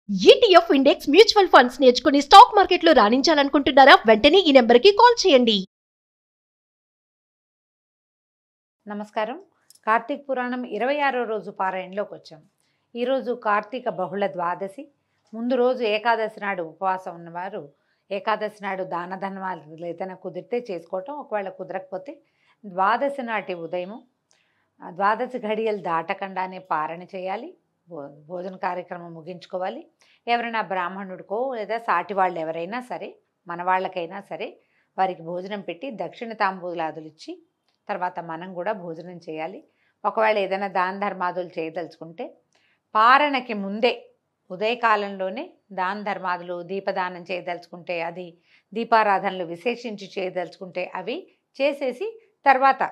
ETF index mutual funds నేర్చుకుని stock మార్కెట్లో రాణించాలనుకుంటున్నారా? వెంటనే ఈ నెంబర్కి కాల్ చేయండి. నమస్కారం. కార్తీక పురాణం 26వ రోజు పారాయణలోకి వచ్చాం. ఈరోజు కార్తీక బహుళ ద్వాదశి. ముందు రోజు ఏకాదశి నాడు ఉపవాసం ఉన్నవారు ఏకాదశి నాడు దాన ధర్మాలు ఏదైనా కుదిరితే చేసుకోవటం, ఒకవేళ కుదరకపోతే ద్వాదశి నాటి ఉదయము ద్వాదశి ఘడియలు దాటకుండానే పారణ చేయాలి. భోజన కార్యక్రమం ముగించుకోవాలి. ఎవరైనా బ్రాహ్మణుడికో లేదా సాటి వాళ్ళు ఎవరైనా సరే, మన వాళ్ళకైనా సరే, వారికి భోజనం పెట్టి దక్షిణ తాంబూలాదులు ఇచ్చి తర్వాత మనం కూడా భోజనం చేయాలి. ఒకవేళ ఏదైనా దాన ధర్మాదులు చేయదలుచుకుంటే పారణకి ముందే ఉదయకాలంలోనే దాన ధర్మాదులు, దీపదానం చేయదలుచుకుంటే అది, దీపారాధనలు విశేషించి చేయదలుచుకుంటే అవి చేసేసి తర్వాత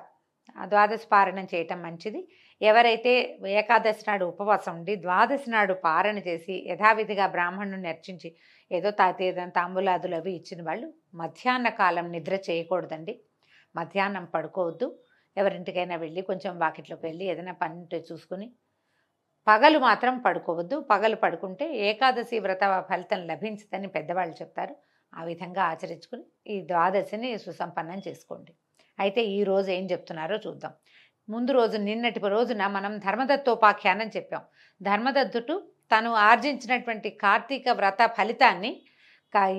ద్వాదశి పారణం చేయటం మంచిది. ఎవరైతే ఏకాదశి నాడు ఉపవాసం ఉండి ద్వాదశి నాడు పారణ చేసి యథావిధిగా బ్రాహ్మణుని అర్చించి ఏదో తాంబూలాదులు అవి ఇచ్చిన వాళ్ళు మధ్యాహ్న కాలం నిద్ర చేయకూడదండి. మధ్యాహ్నం పడుకోవద్దు. ఎవరింటికైనా వెళ్ళి కొంచెం వాకిట్లోకి వెళ్ళి ఏదైనా పని ఉంటే చూసుకుని పగలు మాత్రం పడుకోవద్దు. పగలు పడుకుంటే ఏకాదశి వ్రత ఫలితం లభించదని పెద్దవాళ్ళు చెప్తారు. ఆ విధంగా ఆచరించుకుని ఈ ద్వాదశిని సుసంపన్నం చేసుకోండి. అయితే ఈరోజు ఏం చెప్తున్నారో చూద్దాం. ముందు రోజు నిన్నటి రోజున మనం ధర్మదత్తోపాఖ్యానం చెప్పాం. ధర్మదత్తుడు తను ఆర్జించినటువంటి కార్తీక వ్రత ఫలితాన్ని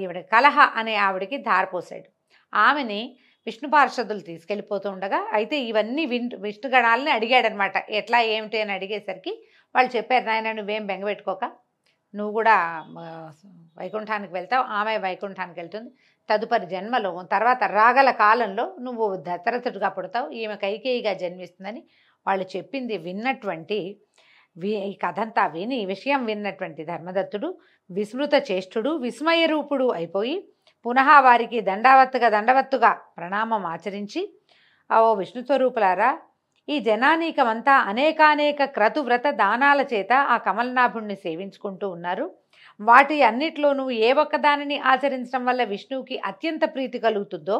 ఈవిడ కలహ అనే ఆవిడికి ధారపోసాడు. ఆమెని విష్ణు పార్షదులు తీసుకెళ్ళిపోతూ ఉండగా అయితే ఇవన్నీ విష్ణుగణాలని అడిగాడనమాట. ఎట్లా ఏమిటి అని అడిగేసరికి వాళ్ళు చెప్పారు, నాయన నువ్వేం బెంగపెట్టుకోక, నువ్వు కూడా వైకుంఠానికి వెళ్తావు, ఆమె వైకుంఠానికి వెళ్తుంది, తదుపరి జన్మలో తర్వాత రాగల కాలంలో నువ్వు దశరథుడిగా పుడతావు, ఈమె కైకేయిగా జన్మిస్తుందని వాళ్ళు చెప్పింది విన్నటువంటి ఈ కథంతా విని ఈ విషయం విన్నటువంటి ధర్మదత్తుడు విస్మృత చేష్టుడు, విస్మయ రూపుడు అయిపోయి పునః వారికి దండవత్తుగా ప్రణామం ఆచరించి, ఓ విష్ణు స్వరూపులారా, ఈ జనానీకమంతా అనేకానేక క్రతువ్రత దానాల చేత ఆ కమలనాభుణ్ణి సేవించుకుంటూ ఉన్నారు. వాటి అన్నిట్లోనూ ఏ ఒక్కదానిని ఆచరించడం వల్ల విష్ణువుకి అత్యంత ప్రీతి కలుగుతుందో,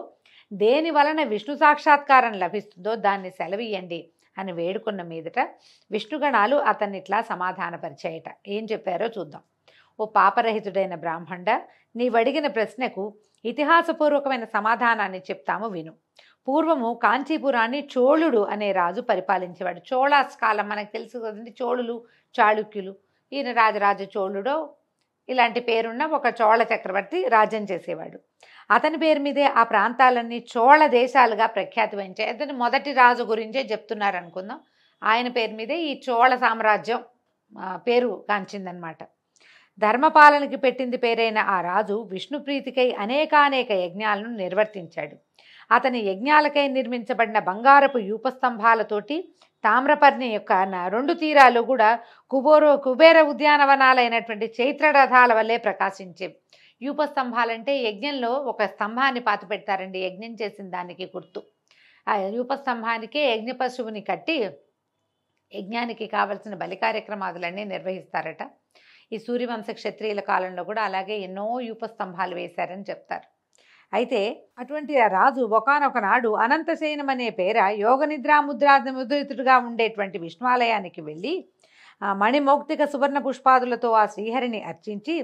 దేని వలన విష్ణు సాక్షాత్కారం లభిస్తుందో దాన్ని సెలవీయండి అని వేడుకున్న మీదట విష్ణుగణాలు అతన్ని ఇట్లా సమాధానపరిచాయట. ఏం చెప్పారో చూద్దాం. ఓ పాపరహితుడైన బ్రాహ్మణ, నీవడిగిన ప్రశ్నకు ఇతిహాసపూర్వకమైన సమాధానాన్ని చెప్తాము విను. పూర్వము కాంచీపురాన్ని చోళుడు అనే రాజు పరిపాలించేవాడు. చోళాస్ కాలం మనకు తెలుసు కదండి, చోళులు, చాళుక్యులు. ఈయన రాజరాజ చోళుడో ఇలాంటి పేరున్న ఒక చోళ చక్రవర్తి రాజ్యం చేసేవాడు. అతని పేరు మీదే ఆ ప్రాంతాలన్నీ చోళ దేశాలుగా ప్రఖ్యాతి వహించాయి. అతని మొదటి రాజు గురించే చెప్తున్నారు అనుకుందాం. ఆయన పేరు మీదే ఈ చోళ సామ్రాజ్యం పేరు కాంచిందనమాట. ధర్మపాలనకి పెట్టింది పేరైన ఆ రాజు విష్ణుప్రీతికై అనేకానేక యజ్ఞాలను నిర్వర్తించాడు. అతని యజ్ఞాలకై నిర్మించబడిన బంగారపు యూపస్తంభాలతోటి తామ్రపర్ణి యొక్క 2 తీరాలు కూడా కుబేర ఉద్యానవనాలైనటువంటి చైత్రరథాల వల్లే ప్రకాశించే. యూపస్తంభాలంటే యజ్ఞంలో ఒక స్తంభాన్ని పాతి పెడతారండి, యజ్ఞం చేసిన దానికి గుర్తు. ఆ యూపస్తంభానికే యజ్ఞ పశువుని కట్టి యజ్ఞానికి కావలసిన బలి కార్యక్రమాదులన్నీ నిర్వహిస్తారట. ఈ సూర్యవంశ క్షత్రియుల కాలంలో కూడా అలాగే ఎన్నో యూపస్తంభాలు వేశారని చెప్తారు. అయితే అటువంటి రాజు ఒకానొక నాడు అనంతశయనం అనే పేర యోగ ముద్రితుడుగా ఉండేటువంటి విష్ణువాలయానికి వెళ్ళి మణిమౌక్తిక సువర్ణ పుష్పాదులతో ఆ శ్రీహరిని అర్చించి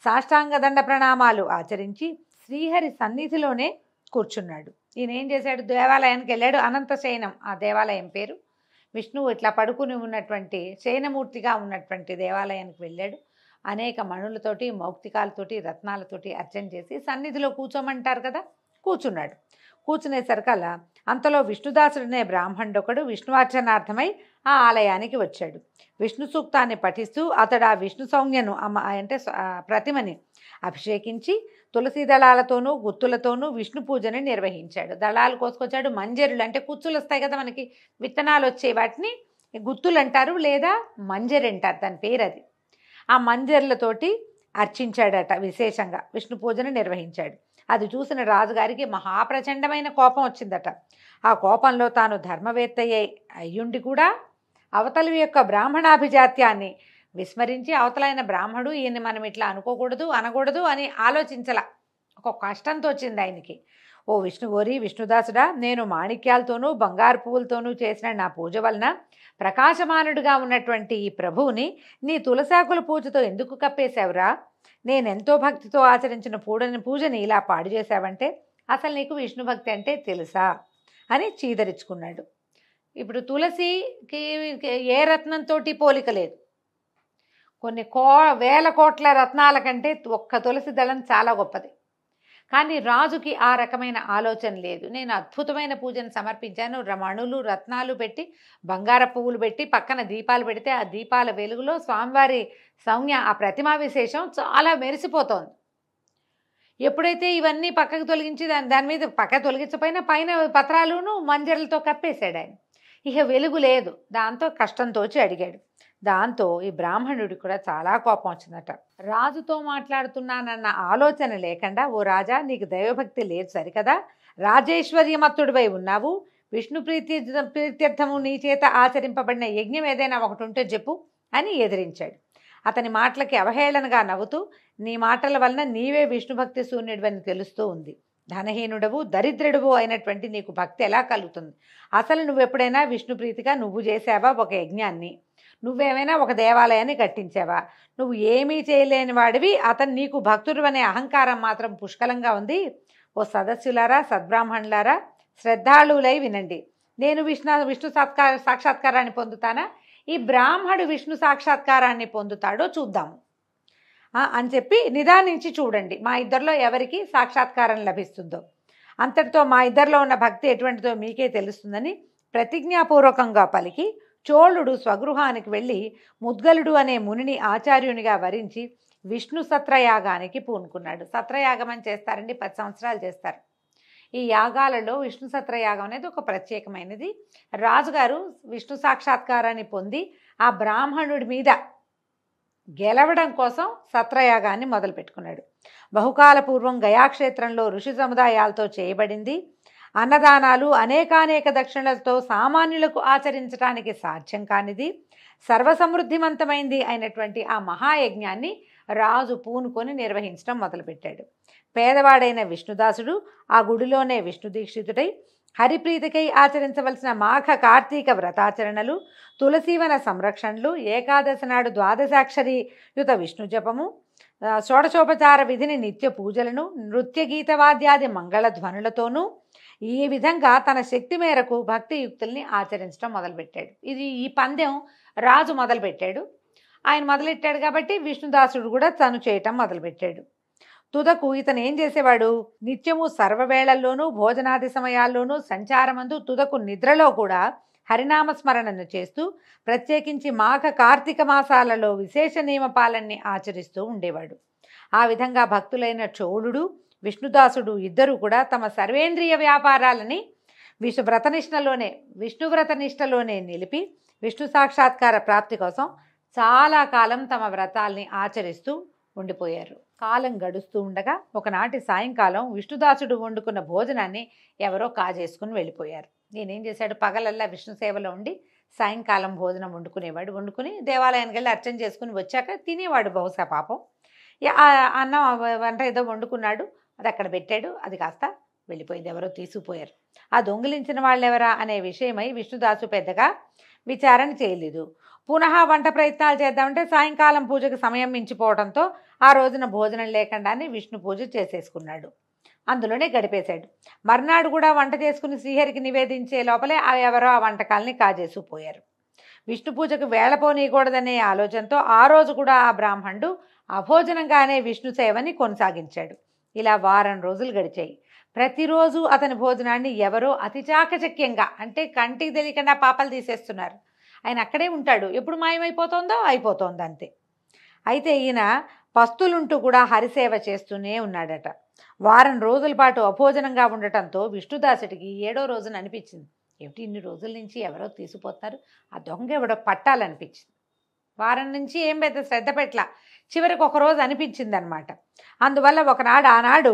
సాష్టాంగ దండ ప్రణామాలు ఆచరించి శ్రీహరి సన్నిధిలోనే కూర్చున్నాడు. ఈయన ఏం చేశాడు, దేవాలయానికి వెళ్ళాడు. అనంతశయనం ఆ దేవాలయం పేరు. విష్ణువు ఇట్లా పడుకుని ఉన్నటువంటి శయనమూర్తిగా ఉన్నటువంటి దేవాలయానికి వెళ్ళాడు. అనేక మణులతోటి, మౌక్తికాలతోటి, రత్నాలతోటి అర్చన చేసి సన్నిధిలో కూర్చోమంటారు కదా, కూర్చున్నాడు. కూర్చునేసరికల్లా అంతలో విష్ణుదాసుడనే బ్రాహ్మణుడొకడు విష్ణువార్చనార్థమై ఆ ఆలయానికి వచ్చాడు. విష్ణు సూక్తాన్ని పఠిస్తూ అతడు ఆ విష్ణు సౌజ్ఞను అంటే ప్రతిమని అభిషేకించి తులసి దళాలతోనూ గుత్తులతోనూ విష్ణు పూజని నిర్వహించాడు. దళాలు కోసుకొచ్చాడు. మంజరులు అంటే కుచ్చులు వస్తాయి కదా మనకి, విత్తనాలు వచ్చే వాటిని గుత్తులు అంటారు లేదా మంజరి అంటారు, దాని పేరు అది. ఆ మంజర్లతోటి అర్చించాడట. విశేషంగా విష్ణు పూజను నిర్వహించాడు. అది చూసిన రాజుగారికి మహాప్రచండమైన కోపం వచ్చిందట. ఆ కోపంలో తాను ధర్మవేత్త అయ్యుండి కూడా అవతలి యొక్క బ్రాహ్మణాభిజాత్యాన్ని విస్మరించి అవతలైన బ్రాహ్మడు ఈయన్ని మనం ఇట్లా అనుకోకూడదు, అనకూడదు అని ఆలోచించలా. ఒక కష్టంతో వచ్చింది ఆయనకి. ఓరి విష్ణుదాసుడా, నేను మాణిక్యాలతోనూ బంగారు పువ్వులతోనూ చేసిన నా పూజ వలన ప్రకాశమానుడిగా ఉన్నటువంటి ఈ ప్రభువుని నీ తులసాకుల పూజతో ఎందుకు కప్పేశావురా? నేనెంతో భక్తితో ఆచరించిన పూజని ఇలా పాడు చేశావంటే అసలు నీకు విష్ణు భక్తి అంటే తెలుసా అని చీదరించుకున్నాడు. ఇప్పుడు తులసికి ఏ రత్నంతో పోలిక లేదు. కొన్ని వేల కోట్ల రత్నాల కంటే ఒక్క తులసి దళం చాలా గొప్పది. కానీ రాజుకి ఆ రకమైన ఆలోచన లేదు. నేను అద్భుతమైన పూజను సమర్పించాను, మణులు రత్నాలు పెట్టి బంగార పువ్వులు పెట్టి పక్కన దీపాలు పెడితే ఆ దీపాల వెలుగులో స్వామివారి సౌజ్ఞ ఆ ప్రతిమా విశేషం చాలా మెరిసిపోతోంది. ఎప్పుడైతే ఇవన్నీ పక్కకు తొలగించి దాని మీద పక్క తొలగించపోయినా పైన పత్రాలును మంజరులతో కప్పేశాడు ఆయన. ఇక వెలుగు లేదు. దాంతో కష్టంతోచి అడిగాడు. దాంతో ఈ బ్రాహ్మణుడికి కూడా చాలా కోపం వచ్చిందట. రాజుతో మాట్లాడుతున్నానన్న ఆలోచన లేకుండా, ఓ రాజా, నీకు దైవభక్తి లేదు సరికదా? రాజేశ్వర్యమత్తుడిపై ఉన్నావు. విష్ణు ప్రీత్యర్థము నీ చేత ఆచరింపబడిన యజ్ఞం ఏదైనా ఒకటి ఉంటే చెప్పు అని ఎదిరించాడు. అతని మాటలకి అవహేళనగా నవ్వుతూ, నీ మాటల వలన నీవే విష్ణుభక్తి శూన్యుడివని తెలుస్తూ ఉంది. ధనహీనుడవు దరిద్రుడవు అయినటువంటి నీకు భక్తి ఎలా కలుగుతుంది? అసలు నువ్వెప్పుడైనా విష్ణుప్రీతిగా నువ్వు చేసావా ఒక యజ్ఞాన్ని? నువ్వేమైనా ఒక దేవాలయాన్ని కట్టించావా? నువ్వు ఏమీ చేయలేని వాడివి. అతను నీకు భక్తుడు అనే అహంకారం మాత్రం పుష్కలంగా ఉంది. ఓ సదస్సులారా, సద్బ్రాహ్మణులారా, శ్రద్ధాళులై వినండి. నేను విష్ణు సాక్షాత్కారాన్ని పొందుతానా? ఈ బ్రాహ్మడు విష్ణు సాక్షాత్కారాన్ని పొందుతాడో చూద్దాము అని చెప్పి నిదానించి చూడండి. మా ఇద్దరిలో ఎవరికి సాక్షాత్కారం లభిస్తుందో, అంతటితో మా ఇద్దరిలో ఉన్న భక్తి ఎటువంటిదో మీకే తెలుస్తుందని ప్రతిజ్ఞాపూర్వకంగా పలికి చోళుడు స్వగృహానికి వెళ్ళి ముద్గలుడు అనే మునిని ఆచార్యునిగా వరించి విష్ణు సత్రయాగానికి పూనుకున్నాడు. సత్రయాగం అని చేస్తారండి, 10 సంవత్సరాలు చేస్తారు. ఈ యాగాలలో విష్ణు సత్రయాగం అనేది ఒక ప్రత్యేకమైనది. రాజుగారు విష్ణు సాక్షాత్కారాన్ని పొంది ఆ బ్రాహ్మణుడి మీద గెలవడం కోసం సత్రయాగాన్ని మొదలుపెట్టుకున్నాడు. బహుకాల పూర్వం గయాక్షేత్రంలో ఋషి సముదాయాలతో చేయబడింది. అన్నదానాలు అనేకానేక దక్షిణలతో సామాన్యులకు ఆచరించడానికి సాధ్యం కానిది, సర్వసమృద్ధిమంతమైంది అయినటువంటి ఆ మహాయజ్ఞాన్ని రాజు పూనుకొని నిర్వహించడం మొదలుపెట్టాడు. పేదవాడైన విష్ణుదాసుడు ఆ గుడిలోనే విష్ణు దీక్షితుడై హరిప్రీతికై ఆచరించవలసిన మాఘ కార్తీక వ్రతాచరణలు, తులసీవన సంరక్షణలు, ఏకాదశి నాడు ద్వాదశాక్షరి యుత విష్ణు జపము, షోడశోపచార విధిని నిత్య పూజలను, నృత్య గీతవాద్యాది మంగళ ధ్వనులతోనూ ఈ విధంగా తన శక్తి మేరకు భక్తియుక్తుల్ని ఆచరించడం మొదలుపెట్టాడు. ఈ పందెం రాజు మొదలుపెట్టాడు. ఆయన మొదలెట్టాడు కాబట్టి విష్ణుదాసుడు కూడా తను చేయటం మొదలుపెట్టాడు. తుదకు ఇతను ఏం చేసేవాడు? నిత్యము సర్వవేళల్లోనూ భోజనాది సమయాల్లోనూ సంచారమందు తుదకు నిద్రలో కూడా హరినామస్మరణను చేస్తూ ప్రత్యేకించి మాఘ కార్తీక మాసాలలో విశేష నియమపాలన్ని ఆచరిస్తూ ఉండేవాడు. ఆ విధంగా భక్తులైన చోళుడు విష్ణుదాసుడు ఇద్దరు కూడా తమ సర్వేంద్రియ వ్యాపారాలని విష్ణువ్రతనిష్టలోనే నిలిపి విష్ణు సాక్షాత్కార ప్రాప్తి కోసం చాలా కాలం తమ వ్రతాల్ని ఆచరిస్తూ ఉండిపోయారు. కాలం గడుస్తూ ఉండగా ఒకనాటి సాయంకాలం విష్ణుదాసుడు వండుకున్న భోజనాన్ని ఎవరో కాజేసుకుని వెళ్ళిపోయారు. నేనేం చేశాడు? పగలల్లా విష్ణు సేవలో ఉండి సాయంకాలం భోజనం వండుకునేవాడు. వండుకుని దేవాలయానికి వెళ్ళి అర్చన చేసుకుని వచ్చాక తినేవాడు. బహుశా పాపం అన్నం వంట ఏదో వండుకున్నాడు, అది అక్కడ పెట్టాడు, అది కాస్త వెళ్ళిపోయింది. ఎవరో తీసుకుపోయారు. ఆ దొంగిలించిన వాళ్ళెవరా అనే విషయమై విష్ణుదాసు పెద్దగా విచారణ చేయలేదు. పునః వంట ప్రయత్నాలు చేద్దామంటే సాయంకాలం పూజకు సమయం మించిపోవడంతో ఆ రోజున భోజనం లేకుండానే విష్ణు పూజ చేసేసుకున్నాడు. అందులోనే గడిపేశాడు. మర్నాడు కూడా వంట చేసుకుని శ్రీహరికి నివేదించే లోపలే ఎవరో ఆ వంటకాలని కాజేసుకుపోయారు. విష్ణు పూజకు వేళపోనీయకూడదనే ఆలోచనతో ఆ రోజు కూడా ఆ బ్రాహ్మణుడు అభోజనంగానే విష్ణు సేవని కొనసాగించాడు. ఇలా వారం రోజులు గడిచాయి. ప్రతిరోజు అతని భోజనాన్ని ఎవరో అతి చాకచక్యంగా, అంటే కంటికి తెలియకుండా పాపలు తీసేస్తున్నారు. ఆయన అక్కడే ఉంటాడు. ఎప్పుడు మాయమైపోతుందో అయిపోతుంది అంతే. అయితే ఈయన పస్తులుంటూ కూడా హరిసేవ చేస్తూనే ఉన్నాడట. వారం రోజుల పాటు అభోజనంగా ఉండటంతో విష్ణుదాసుడికి 7వ రోజున అనిపించింది, ఏమిటి ఇన్ని రోజుల నుంచి ఎవరో తీసుకుపోతున్నారు, ఆ దొంగ ఎవడో పట్టాలనిపించింది. వారం నుంచి ఏం పెద్ద శ్రద్ధ పెట్టలా. చివరికి ఒకరోజు అనిపించింది అనమాట. అందువల్ల ఆనాడు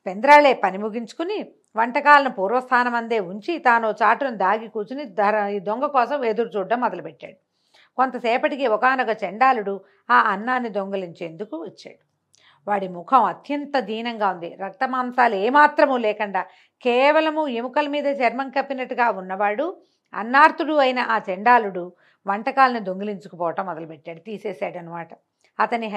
పెంద్రాళే పని ముగించుకుని వంటకాలను పూర్వస్థానం అందే ఉంచి తాను చాటును దాగి కూర్చుని ఈ దొంగ కోసం ఎదురు చూడడం మొదలుపెట్టాడు. కొంతసేపటికి ఒకానొక చండాలుడు ఆ అన్నాన్ని దొంగిలించేందుకు వచ్చాడు. వాడి ముఖం అత్యంత దీనంగా ఉంది. రక్తమాంసాలు ఏమాత్రము లేకుండా కేవలము ఎముకల మీద చర్మం కప్పినట్టుగా ఉన్నవాడు, అన్నార్తుడు అయిన ఆ చండాలుడు వంటకాలను దొంగిలించుకుపోవటం మొదలుపెట్టాడు, తీసేశాడనమాట. అతని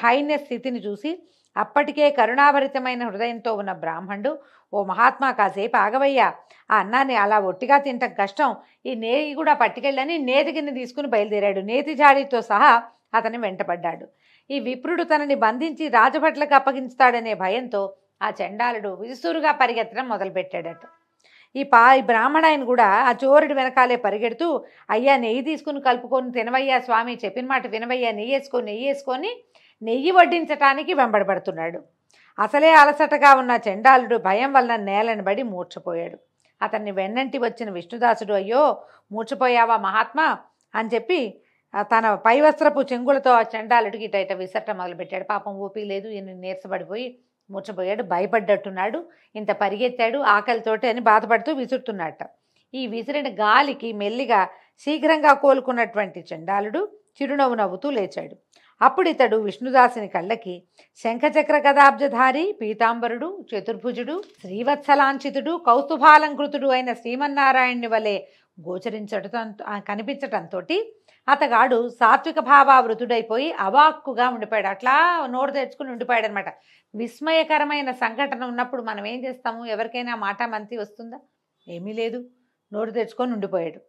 హైన్య స్థితిని చూసి అప్పటికే కరుణాభరితమైన హృదయంతో ఉన్న బ్రాహ్మణుడు, ఓ మహాత్మా కాసేపు ఆగవయ్యా, ఆ అన్నాన్ని అలా ఒట్టిగా తింటం కష్టం, ఈ నేతి కూడా పట్టుకెళ్ళని నేతి గిన్నె తీసుకుని బయలుదేరాడు. నేతి జాడీతో సహా అతని వెంటపడ్డాడు. ఈ విప్రుడు తనని బంధించి రాజభట్లకు అప్పగించుతాడనే భయంతో ఆ చండాలుడు విసురుగా పరిగెత్తడం మొదలుపెట్టాడట. ఈ బ్రాహ్మణాయన కూడా ఆ చోరుడి వెనకాలే పరిగెడుతూ, అయ్యా నెయ్యి తీసుకుని కలుపుకొని తినవయ్యా స్వామి, చెప్పిన మాట వినవయ్యా, నెయ్యి వేసుకొని నెయ్యి వడ్డించటానికి వెంబడబడుతున్నాడు. అసలే అలసటగా ఉన్న చండాలుడు భయం వలన నేలను బడి మూర్ఛపోయాడు. అతన్ని వెన్నంటి వచ్చిన విష్ణుదాసుడు, అయ్యో మూర్ఛపోయావా మహాత్మా అని చెప్పి తన పైవస్త్రపు చెంగులతో ఆ చండాలుడికి ఇట విసరటం మొదలుపెట్టాడు. పాపం ఊపి లేదు, ఈయన నీరసపడిపోయి మూర్ఛపోయాడు, భయపడ్డట్టున్నాడు, ఇంత పరిగెత్తాడు ఆకలితోటి అని బాధపడుతూ విసురుతున్నట్ట. ఈ విసిరిన గాలికి మెల్లిగా శీఘ్రంగా కోలుకున్నటువంటి చండాలుడు చిరునవ్వు నవ్వుతూ లేచాడు. అప్పుడు ఇతడు విష్ణుదాసుని కళ్ళకి శంఖచక్ర గదాబ్జధారి, పీతాంబరుడు, చతుర్భుజుడు, శ్రీవత్సలాంఛితుడు, కౌస్తుభాలంకృతుడు అయిన శ్రీమన్నారాయణుని వలె కనిపించటంతో అతగాడు సాత్విక భావావృతుడైపోయి అవాక్కుగా ఉండిపోయాడు. అట్లా నోరు తెచ్చుకుని ఉండిపోయాడు అనమాట. విస్మయకరమైన సంఘటన ఉన్నప్పుడు మనం ఏం చేస్తాము? ఎవరికైనా మాట మంతి వస్తుందా? ఏమీ లేదు, నోరు తెచ్చుకొని ఉండిపోయాడు,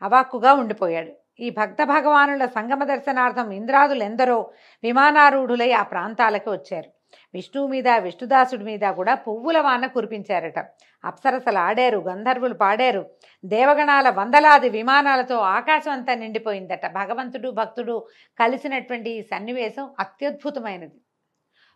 అవాక్కుగా ఉండిపోయాడు. ఈ భక్త భగవానుల సంగమ దర్శనార్థం ఇంద్రాదులెందరో విమానారూఢులై ఆ ప్రాంతాలకు వచ్చారు. విష్ణువు మీద, విష్ణుదాసుడి మీద కూడా పువ్వుల వాన కురిపించారట. అప్సరసలు ఆడారు, గంధర్వులు పాడారు, దేవగణాల వందలాది విమానాలతో ఆకాశం అంతా నిండిపోయిందట. భగవంతుడు భక్తుడు కలిసినటువంటి ఈ సన్నివేశం అత్యద్భుతమైనది,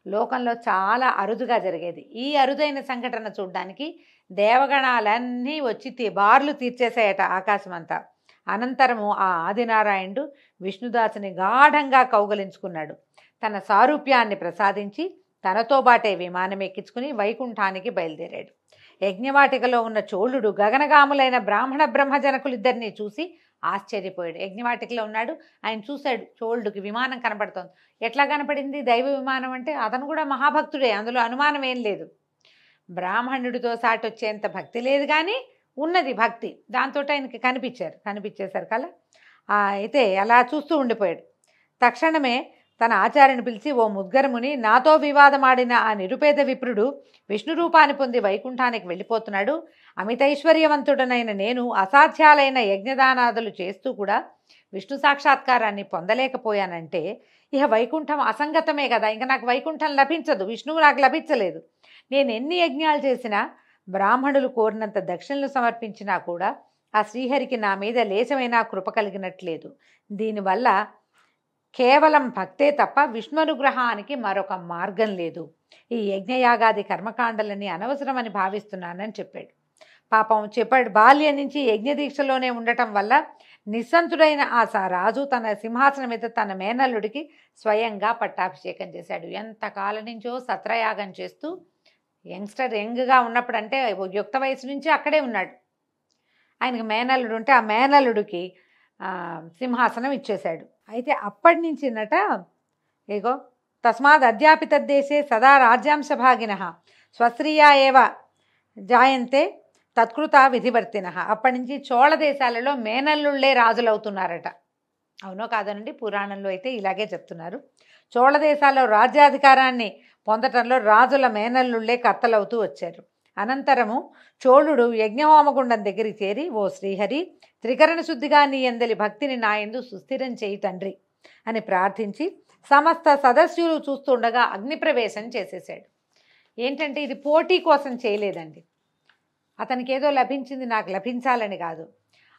లోకంలో చాలా అరుదుగా జరిగేది. ఈ అరుదైన సంఘటన చూడ్డానికి దేవగణాలన్నీ వచ్చి బార్లు తీర్చేసాయట ఆకాశం అంతా. అనంతరము ఆ ఆదినారాయణుడు విష్ణుదాసుని గాఢంగా కౌగలించుకున్నాడు. తన సారూప్యాన్ని ప్రసాదించి తనతో బాటే విమానం ఎక్కించుకుని వైకుంఠానికి బయలుదేరాడు. యజ్ఞవాటికలో ఉన్న చోళుడు గగనగాములైన బ్రాహ్మణ బ్రహ్మజనకులిద్దరినీ చూసి ఆశ్చర్యపోయాడు. యజ్ఞవాటికలో ఉన్నాడు, ఆయన చూశాడు, చోళుడికి విమానం కనపడుతోంది. ఎట్లా కనపడింది? దైవ విమానం అంటే అతను కూడా మహాభక్తుడే, అందులో అనుమానం ఏం లేదు. బ్రాహ్మణుడితో సాటి వచ్చేంత భక్తి లేదు కానీ ఉన్నది భక్తి, దాంతో ఆయనకి కనిపించేశారు కలా. అయితే అలా చూస్తూ ఉండిపోయాడు. తక్షణమే తన ఆచార్యని పిలిచి, ఓ ముద్గరముని, నాతో వివాదమాడిన ఆ నిరుపేద విప్రుడు విష్ణు రూపాన్ని పొంది వైకుంఠానికి వెళ్ళిపోతున్నాడు. అమితైశ్వర్యవంతుడనైన నేను అసాధ్యాలైన యజ్ఞదానాదులు చేస్తూ కూడా విష్ణు సాక్షాత్కారాన్ని పొందలేకపోయానంటే ఇక వైకుంఠం అసంగతమే కదా, ఇంకా నాకు వైకుంఠం లభించదు, విష్ణువు నాకు లభించలేదు. నేను ఎన్ని యజ్ఞాలు చేసినా, బ్రాహ్మణులు కోరినంత దక్షిణలు సమర్పించినా కూడా ఆ శ్రీహరికి నా మీద లేశమైనా కృప కలిగినట్లేదు. దీనివల్ల కేవలం భక్తే తప్ప విష్ణునుగ్రహానికి మరొక మార్గం లేదు. ఈ యజ్ఞయాగాది కర్మకాండలని అనవసరమని భావిస్తున్నానని చెప్పాడు. పాపం చెప్పాడు, బాల్యం నుంచి యజ్ఞదీక్షలోనే ఉండటం వల్ల నిస్సంతుడైన ఆ రాజు తన సింహాసనం మీద తన మేనల్లుడికి స్వయంగా పట్టాభిషేకం చేశాడు. ఎంతకాలం నుంచో సత్రయాగం చేస్తూ యంగ్గా ఉన్నప్పుడు, అంటే యుక్త వయసు నుంచి అక్కడే ఉన్నాడు. ఆయనకి మేనల్లుడు ఉంటే ఆ మేనల్లుడికి సింహాసనం ఇచ్చేశాడు. అయితే అప్పటి నుంచినట ఏగో తస్మాత్ అధ్యాపితద్దేశే సదా రాజ్యాంశ భాగిన స్వస్త్రీయా ఏవ జాయంతే తత్కృత విధివర్తిన. అప్పటి నుంచి చోళ దేశాలలో మేనల్లుళ్ళే రాజులవుతున్నారట. అవునో కాదనండి, పురాణంలో అయితే ఇలాగే చెప్తున్నారు. చోళ దేశాల్లో రాజ్యాధికారాన్ని పొందటంలో రాజుల మేనల్లుళ్ళే కర్తలవుతూ వచ్చారు. అనంతరము చోళుడు యజ్ఞహోమగుండం దగ్గరికి చేరి, ఓ శ్రీహరి, త్రికరణ శుద్ధిగా నీ ఎందలి భక్తిని నా యందు సుస్థిరం చేయి తండ్రి అని ప్రార్థించి సమస్త సదస్యులు చూస్తుండగా అగ్నిప్రవేశం చేసేసాడు. ఏంటంటే ఇది పోటీ కోసం చేయలేదండి. అతనికి ఏదో లభించింది నాకు లభించాలని కాదు,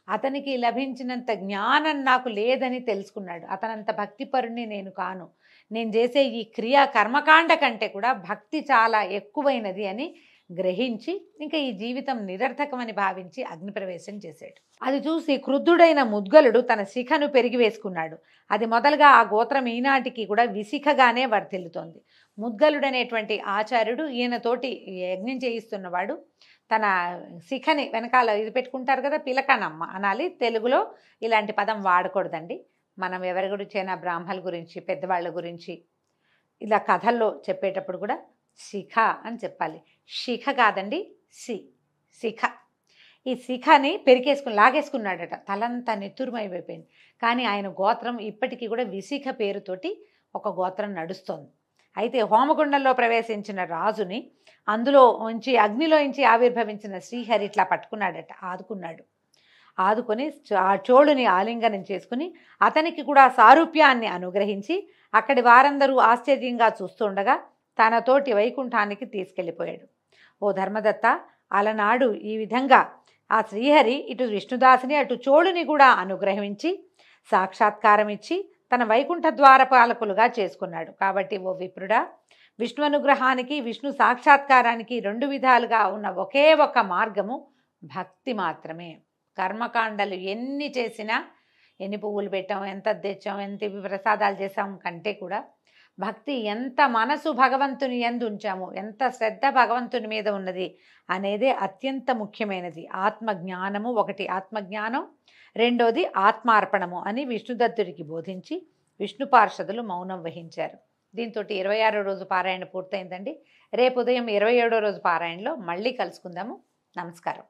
అతనికి లభించినంత జ్ఞానం నాకు లేదని తెలుసుకున్నాడు. అతనంత భక్తిపరుని నేను కాను, నేను చేసే ఈ క్రియా కర్మకాండ కంటే కూడా భక్తి చాలా ఎక్కువైనది అని గ్రహించి ఇంకా ఈ జీవితం నిరర్థకమని భావించి అగ్నిప్రవేశం చేశాడు. అది చూసి క్రుద్ధుడైన ముద్గలుడు తన శిఖను పెరిగివేసుకున్నాడు. అది మొదలుగా ఆ గోత్రం ఈనాటికి కూడా విశిఖగానే వర్ధిల్లుతోంది. ముద్గలుడనేటువంటి ఆచార్యుడు ఈయనతోటి యజ్ఞం చేయిస్తున్నవాడు తన శిఖని వెనకాల ఇది పెట్టుకుంటారు కదా, పిలకనమ్మ అనాలి. తెలుగులో ఇలాంటి పదం వాడకూడదండి. మనం ఎవరి గురించైనా బ్రాహ్మణుల గురించి, పెద్దవాళ్ళ గురించి, ఇలా కథల్లో చెప్పేటప్పుడు కూడా శిఖ అని చెప్పాలి. శిఖ కాదండి, శిఖ. ఈ శిఖని లాగేసుకున్నాడట, తలంతా నెత్తురుమైపోయింది. కానీ ఆయన గోత్రం ఇప్పటికీ కూడా విశిఖ పేరుతోటి ఒక గోత్రం నడుస్తోంది. అయితే హోమగుండంలో ప్రవేశించిన రాజుని అగ్నిలో నుంచి ఆవిర్భవించిన శ్రీహరి ఇట్లా పట్టుకున్నాడట, ఆదుకొని ఆ చోళుని ఆలింగనం చేసుకుని అతనికి కూడా సారూప్యాన్ని అనుగ్రహించి అక్కడి వారందరూ ఆశ్చర్యంగా చూస్తుండగా తనతోటి వైకుంఠానికి తీసుకెళ్ళిపోయాడు. ఓ ధర్మదత్త, అలనాడు ఈ విధంగా ఆ శ్రీహరి ఇటు విష్ణుదాసుని అటు చోళుని కూడా అనుగ్రహించి సాక్షాత్కారం ఇచ్చి తన వైకుంఠ ద్వారపాలకులుగా చేసుకున్నాడు. కాబట్టి ఓ విప్రుడా, విష్ణు అనుగ్రహానికి విష్ణు సాక్షాత్కారానికి 2 విధాలుగా ఉన్న ఒకే ఒక మార్గము భక్తి మాత్రమే. కర్మకాండలు ఎన్ని చేసినా, ఎన్ని పువ్వులు పెట్టాం, ఎంత తెచ్చాం, ఎంత ప్రసాదాలు చేసాం కంటే కూడా భక్తి, ఎంత మనసు భగవంతుని యందు ఉంచాము, ఎంత శ్రద్ధ భగవంతుని మీద ఉన్నది అనేదే అత్యంత ముఖ్యమైనది. ఆత్మజ్ఞానము ఒకటి, ఆత్మజ్ఞానం రెండోది ఆత్మార్పణము అని విష్ణుదత్తుడికి బోధించి విష్ణు పార్షదులు మౌనం వహించారు. దీంతో 26వ రోజు పారాయణ పూర్తయిందండి. రేపు ఉదయం 27వ రోజు పారాయణలో మళ్ళీ కలుసుకుందాము. నమస్కారం.